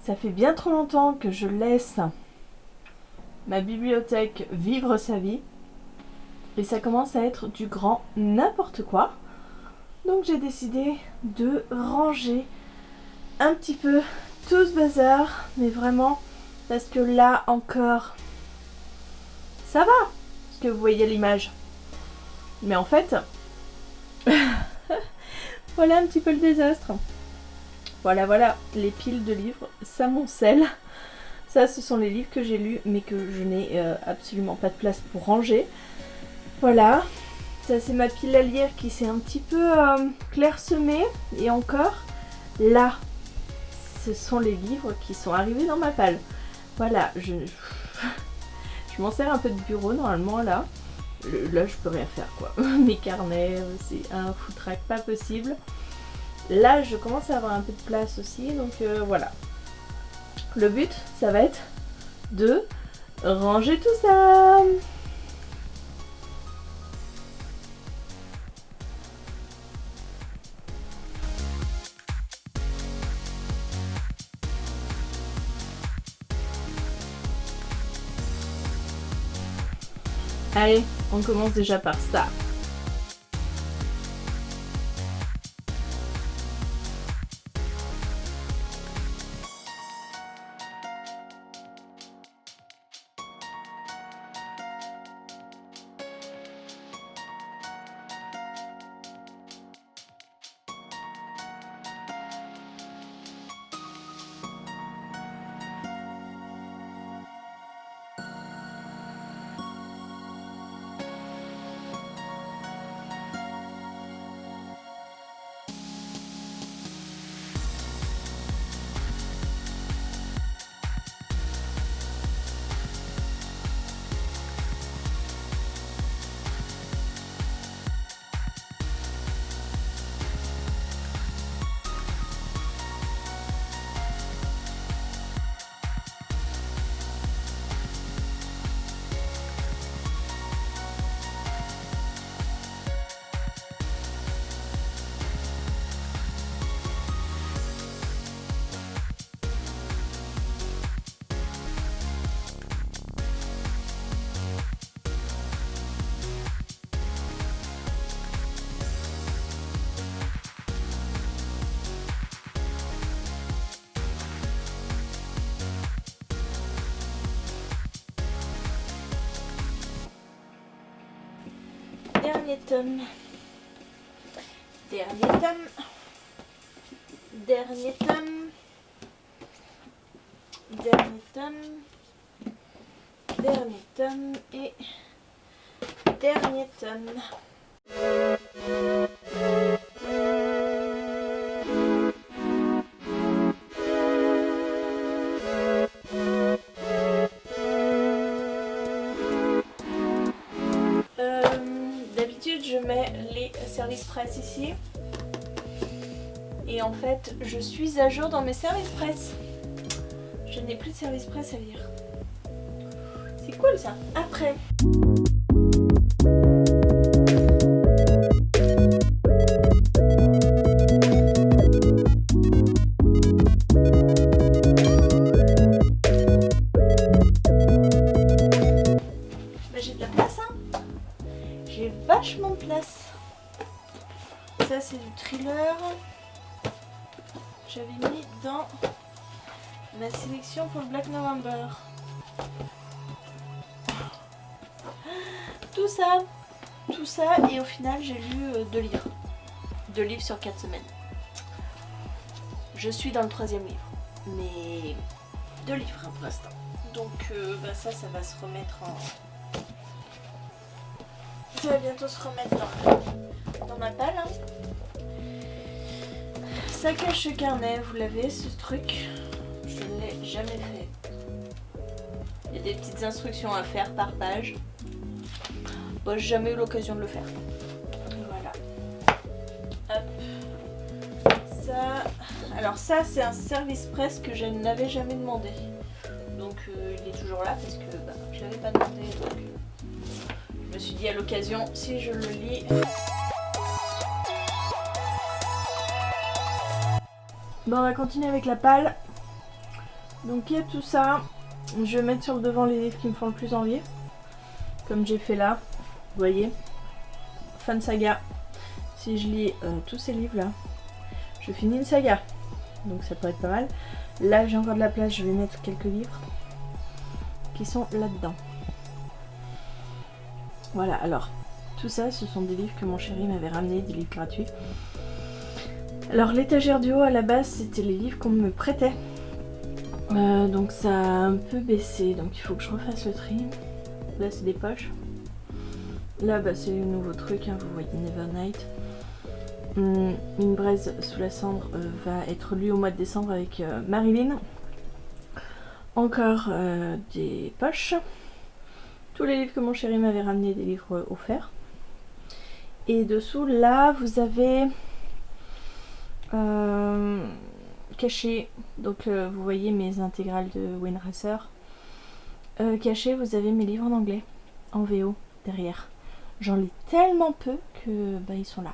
Ça fait bien trop longtemps que je laisse ma bibliothèque vivre sa vie. Et ça commence à être du grand n'importe quoi. Donc j'ai décidé de ranger un petit peu tout ce bazar. Mais vraiment, parce que là encore, ça va. Parce que vous voyez l'image. Mais en fait, voilà un petit peu le désastre. Voilà, les piles de livres, ça m'ancelle. Ça, ce sont les livres que j'ai lus, mais que je n'ai absolument pas de place pour ranger. Voilà, ça c'est ma pile à lire qui s'est un petit peu clairsemée. Et encore, là, ce sont les livres qui sont arrivés dans ma palle. Voilà, je m'en sers un peu de bureau normalement là. Là, je peux rien faire quoi. Mes carnets, c'est un foutraque pas possible. Là, je commence à avoir un peu de place aussi, donc voilà. Le but, ça va être de ranger tout ça. Allez, on commence déjà par ça. Dernier tome. Dernier tome. Dernier tome. Dernier tome. Dernier tome. Et dernier tome. D'habitude je mets les services presse ici et en fait je suis à jour dans mes services presse. Je n'ai plus de service presse à lire. C'est cool ça. Après j'ai de la place hein. J'ai vachement de place. Ça c'est du thriller. J'avais mis dans ma sélection pour le Black November. Tout ça et au final j'ai lu 2 livres. 2 livres sur 4 semaines. Je suis dans le 3e livre. Mais 2 livres hein, pour l'instant. Donc ça va se remettre en... Ça va bientôt se remettre dans ma palle. Hein. Sac à ce carnet, vous l'avez ce truc. Je ne l'ai jamais fait. Il y a des petites instructions à faire par page. Bon, j'ai jamais eu l'occasion de le faire. Voilà. Hop. Ça. Alors ça c'est un service presse que je n'avais jamais demandé. Donc il est toujours là parce que je l'avais pas demandé. Donc, je me suis dit à l'occasion si je le lis. Bon, on va continuer avec la palle. Donc il y a tout ça. Je vais mettre sur le devant les livres qui me font le plus envie. Comme j'ai fait là. Vous voyez. Fin de saga. Si je lis tous ces livres là, je finis une saga. Donc ça peut être pas mal. Là j'ai encore de la place, je vais mettre quelques livres qui sont là-dedans. Voilà, alors tout ça ce sont des livres que mon chéri m'avait ramené, des livres gratuits. Alors l'étagère du haut à la base c'était les livres qu'on me prêtait. Donc ça a un peu baissé, donc il faut que je refasse le tri. Là c'est des poches. Là bah, c'est le nouveau truc, hein, vous voyez Nevernight. Une braise sous la cendre va être lue au mois de décembre avec Marilyn. Encore des poches. Tous les livres que mon chéri m'avait ramené, des livres offerts. Et dessous là vous avez caché, donc vous voyez mes intégrales de Wind Racer. Caché vous avez mes livres en anglais, en VO derrière. J'en lis tellement peu que bah, ils sont là.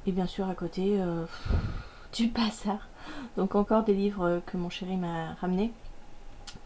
Et bien sûr à côté du bazar. Donc encore des livres que mon chéri m'a ramené.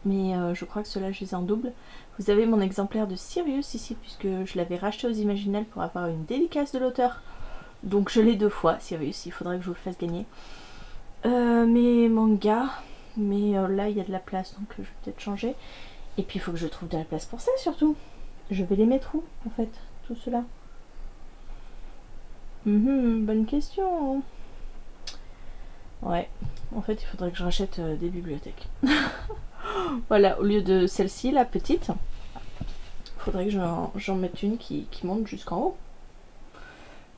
Mais je crois que ceux-là je les ai en double. Vous avez mon exemplaire de Sirius ici puisque je l'avais racheté aux Imaginales pour avoir une dédicace de l'auteur. Donc je l'ai 2 fois, Sirius, il faudrait que je vous le fasse gagner. Mes mangas, mais là il y a de la place donc je vais peut-être changer. Et puis il faut que je trouve de la place pour ça surtout. Je vais les mettre où en fait, tout cela? Bonne question. Ouais, en fait il faudrait que je rachète des bibliothèques. Voilà, au lieu de celle-ci, la petite, il faudrait que j'en mette une qui monte jusqu'en haut.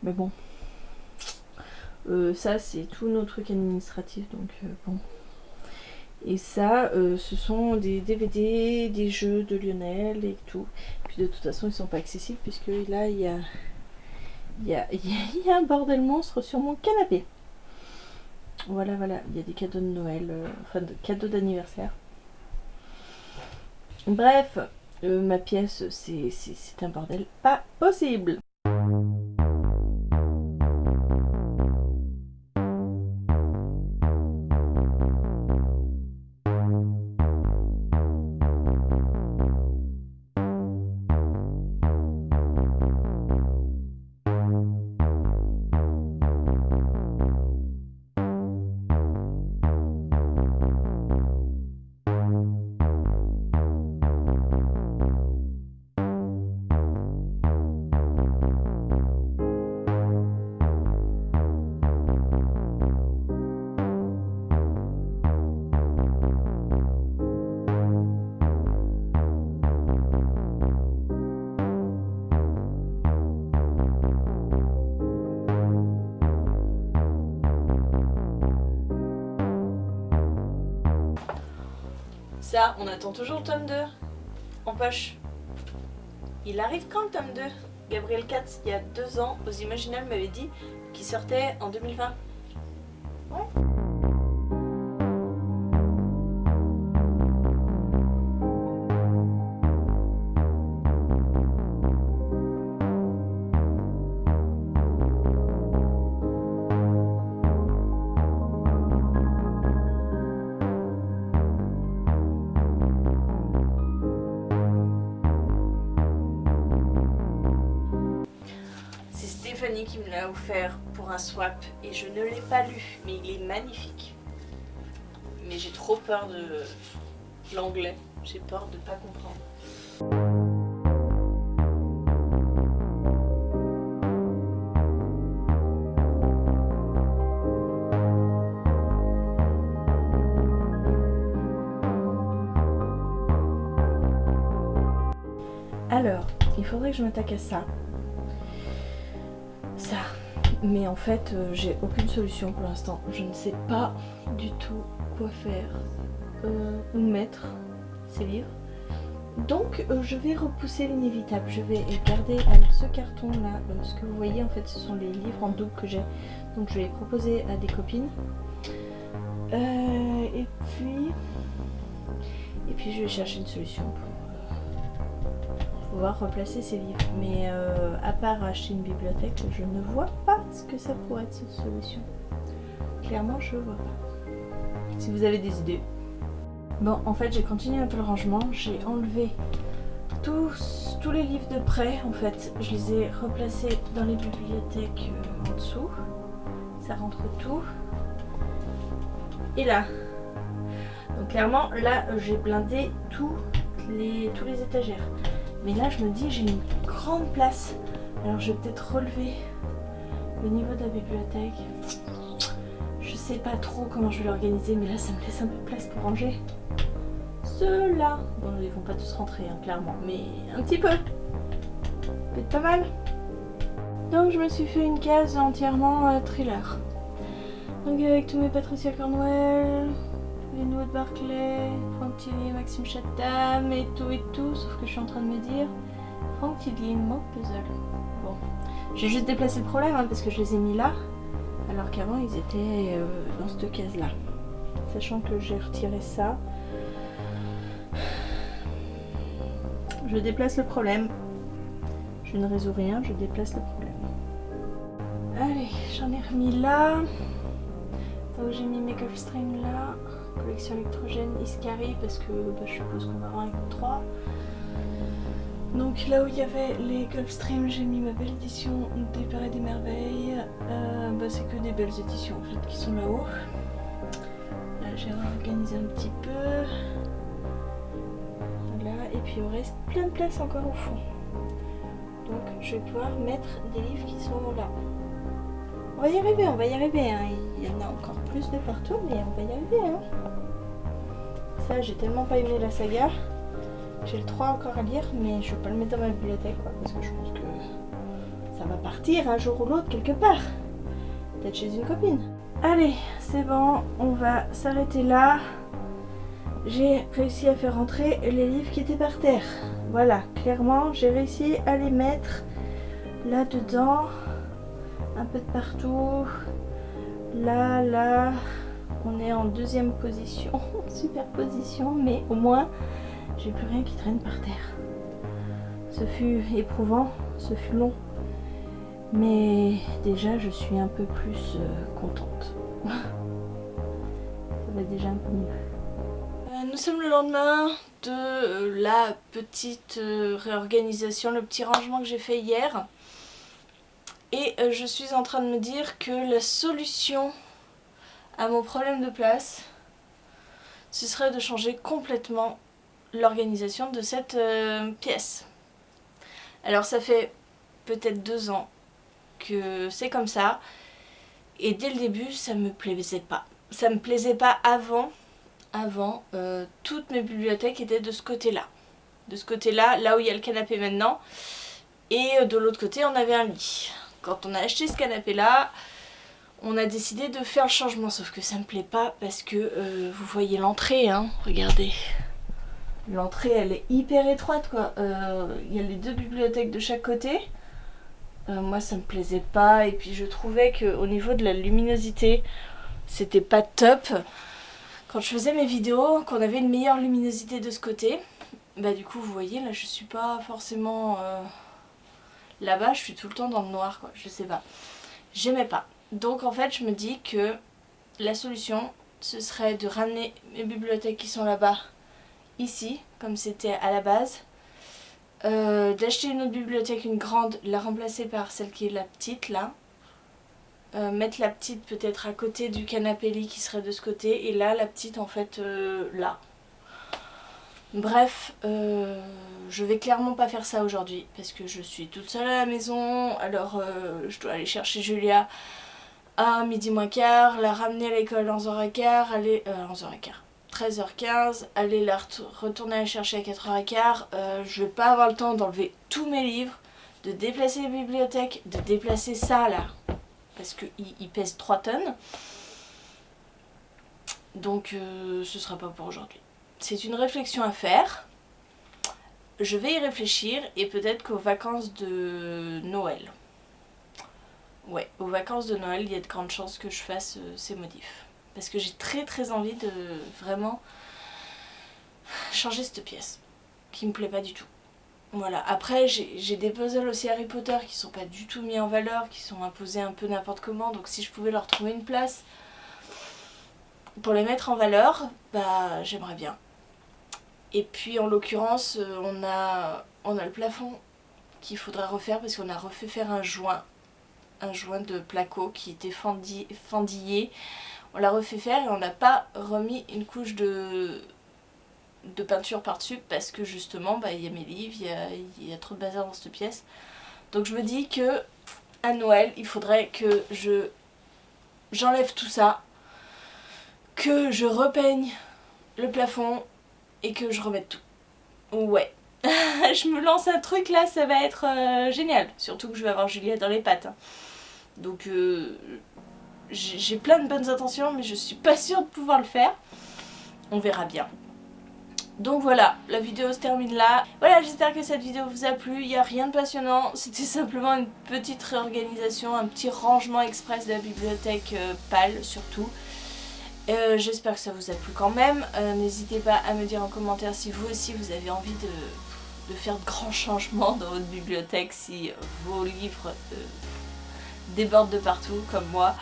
Mais bon, ça c'est tous nos trucs administratifs, donc bon. Et ça, ce sont des DVD, des jeux de Lionel et tout. Puis de toute façon, ils sont pas accessibles puisque là, il y a un bordel monstre sur mon canapé. Voilà, voilà, il y a des cadeaux de Noël, enfin de cadeaux d'anniversaire. Bref, ma pièce, c'est un bordel pas possible. Ça, on attend toujours le tome 2 en poche. Il arrive quand le tome 2? Gabriel Katz, il y a 2 ans, aux Imaginales, m'avait dit qu'il sortait en 2020. Ouais. Stéphanie qui me l'a offert pour un swap et je ne l'ai pas lu, mais il est magnifique. Mais j'ai trop peur de l'anglais, j'ai peur de pas comprendre. Alors, il faudrait que je m'attaque à ça. Ça. Mais en fait, j'ai aucune solution pour l'instant. Je ne sais pas du tout quoi faire. Où mettre ces livres. Donc, je vais repousser l'inévitable. Je vais garder ce carton-là. Ce que vous voyez, en fait, ce sont les livres en double que j'ai. Donc, je vais les proposer à des copines. Et puis, je vais chercher une solution pour pouvoir replacer ces livres. Mais à part acheter une bibliothèque, je ne vois pas ce que ça pourrait être cette solution. Clairement, je vois pas. Si vous avez des idées. Bon, en fait, j'ai continué un peu le rangement. J'ai enlevé tous les livres de prêt. En fait, je les ai replacés dans les bibliothèques en dessous. Ça rentre tout. Et là. Donc clairement, là, j'ai blindé tous les étagères. Mais là, je me dis, j'ai une grande place. Alors, je vais peut-être relever le niveau de la bibliothèque. Je sais pas trop comment je vais l'organiser, mais là, ça me laisse un peu de place pour ranger. Ceux-là. Bon, ils vont pas tous rentrer, hein, clairement, mais un petit peu. Peut-être pas mal. Donc, je me suis fait une case entièrement thriller. Donc, avec tous mes Patricia Cornwell, les nouveaux de Barclay, Frank Tilly, Maxime Chatham et tout, sauf que je suis en train de me dire Frank Tilly, manque puzzle. Bon, j'ai juste déplacé le problème hein, parce que je les ai mis là, alors qu'avant ils étaient dans cette case là. Sachant que j'ai retiré ça. Je déplace le problème. Je ne résous rien, je déplace le problème. Allez, j'en ai remis là. Donc j'ai mis mes Gulfstream là. Collection électrogène Iscari parce que je suppose qu'on va avoir un 3. Donc là où il y avait les Gulfstream, j'ai mis ma belle édition des Pères et des Merveilles. C'est que des belles éditions en fait qui sont là-haut. Là j'ai réorganisé un petit peu. Voilà, et puis il reste plein de place encore au fond. Donc je vais pouvoir mettre des livres qui sont là. On va y arriver, on va y arriver. Hein. Il y en a encore plus de partout, mais on va y arriver. Hein. Ça, j'ai tellement pas aimé la saga. J'ai le 3 encore à lire, mais je vais pas le mettre dans ma bibliothèque, quoi, parce que je pense que ça va partir un jour ou l'autre quelque part. Peut-être chez une copine. Allez, c'est bon, on va s'arrêter là. J'ai réussi à faire rentrer les livres qui étaient par terre. Voilà, clairement, j'ai réussi à les mettre là-dedans. Un peu de partout. Là, on est en deuxième position. Super position, mais au moins, j'ai plus rien qui traîne par terre. Ce fut éprouvant, ce fut long. Mais déjà, je suis un peu plus contente. Ça va déjà un peu mieux. Nous sommes le lendemain de la petite réorganisation, le petit rangement que j'ai fait hier. Et je suis en train de me dire que la solution à mon problème de place, ce serait de changer complètement l'organisation de cette pièce. Alors ça fait peut-être 2 ans que c'est comme ça. Et dès le début, ça me plaisait pas. Ça me plaisait pas avant. Toutes mes bibliothèques étaient de ce côté-là. De ce côté-là, là où il y a le canapé maintenant. Et de l'autre côté, on avait un lit. Quand on a acheté ce canapé-là, on a décidé de faire le changement. Sauf que ça me plaît pas parce que vous voyez l'entrée, hein. Regardez. L'entrée, elle est hyper étroite, quoi. Il y a les 2 bibliothèques de chaque côté. Moi, ça me plaisait pas. Et puis, je trouvais qu'au niveau de la luminosité, c'était pas top. Quand je faisais mes vidéos, qu'on avait une meilleure luminosité de ce côté, bah du coup, vous voyez, là, je suis pas forcément... Là-bas, je suis tout le temps dans le noir, quoi. Je sais pas. J'aimais pas. Donc, en fait, je me dis que la solution, ce serait de ramener mes bibliothèques qui sont là-bas, ici, comme c'était à la base. D'acheter une autre bibliothèque, une grande, la remplacer par celle qui est la petite, là. Mettre la petite peut-être à côté du canapé-lit qui serait de ce côté. Et là, la petite, en fait, là. Bref, je vais clairement pas faire ça aujourd'hui parce que je suis toute seule à la maison. Alors je dois aller chercher Julia à midi moins quart, la ramener à l'école à 11h15, aller 11h15, 13h15, aller la retourner la chercher à 4h15. Je vais pas avoir le temps d'enlever tous mes livres, de déplacer les bibliothèques, de déplacer ça là parce qu'il pèse 3 tonnes. Donc ce sera pas pour aujourd'hui. C'est une réflexion à faire. Je vais y réfléchir et peut-être qu'aux vacances de Noël. Ouais, aux vacances de Noël, il y a de grandes chances que je fasse ces modifs. Parce que j'ai très envie de vraiment changer cette pièce. Qui me plaît pas du tout. Voilà, après j'ai des puzzles aussi Harry Potter qui sont pas du tout mis en valeur, qui sont imposés un peu n'importe comment. Donc si je pouvais leur trouver une place pour les mettre en valeur, bah j'aimerais bien. Et puis en l'occurrence on a le plafond qu'il faudrait refaire parce qu'on a refait faire un joint de placo qui était fendillé. On l'a refait faire et on n'a pas remis une couche de peinture par-dessus parce que justement il y a mes livres, il y a trop de bazar dans cette pièce. Donc je me dis que à Noël il faudrait que j'enlève tout ça, que je repeigne le plafond et que je remette tout. Ouais. Je me lance un truc là, ça va être génial. Surtout que je vais avoir Juliette dans les pattes. Donc j'ai plein de bonnes intentions mais je suis pas sûre de pouvoir le faire. On verra bien. Donc voilà, la vidéo se termine là. Voilà, j'espère que cette vidéo vous a plu. Il n'y a rien de passionnant, c'était simplement une petite réorganisation, un petit rangement express de la bibliothèque pâle surtout. J'espère que ça vous a plu quand même. N'hésitez pas à me dire en commentaire si vous aussi vous avez envie de faire de grands changements dans votre bibliothèque, si vos livres débordent de partout comme moi.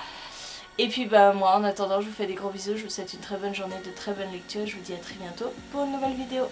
Et puis moi en attendant je vous fais des gros bisous, je vous souhaite une très bonne journée, de très bonnes lectures, je vous dis à très bientôt pour une nouvelle vidéo.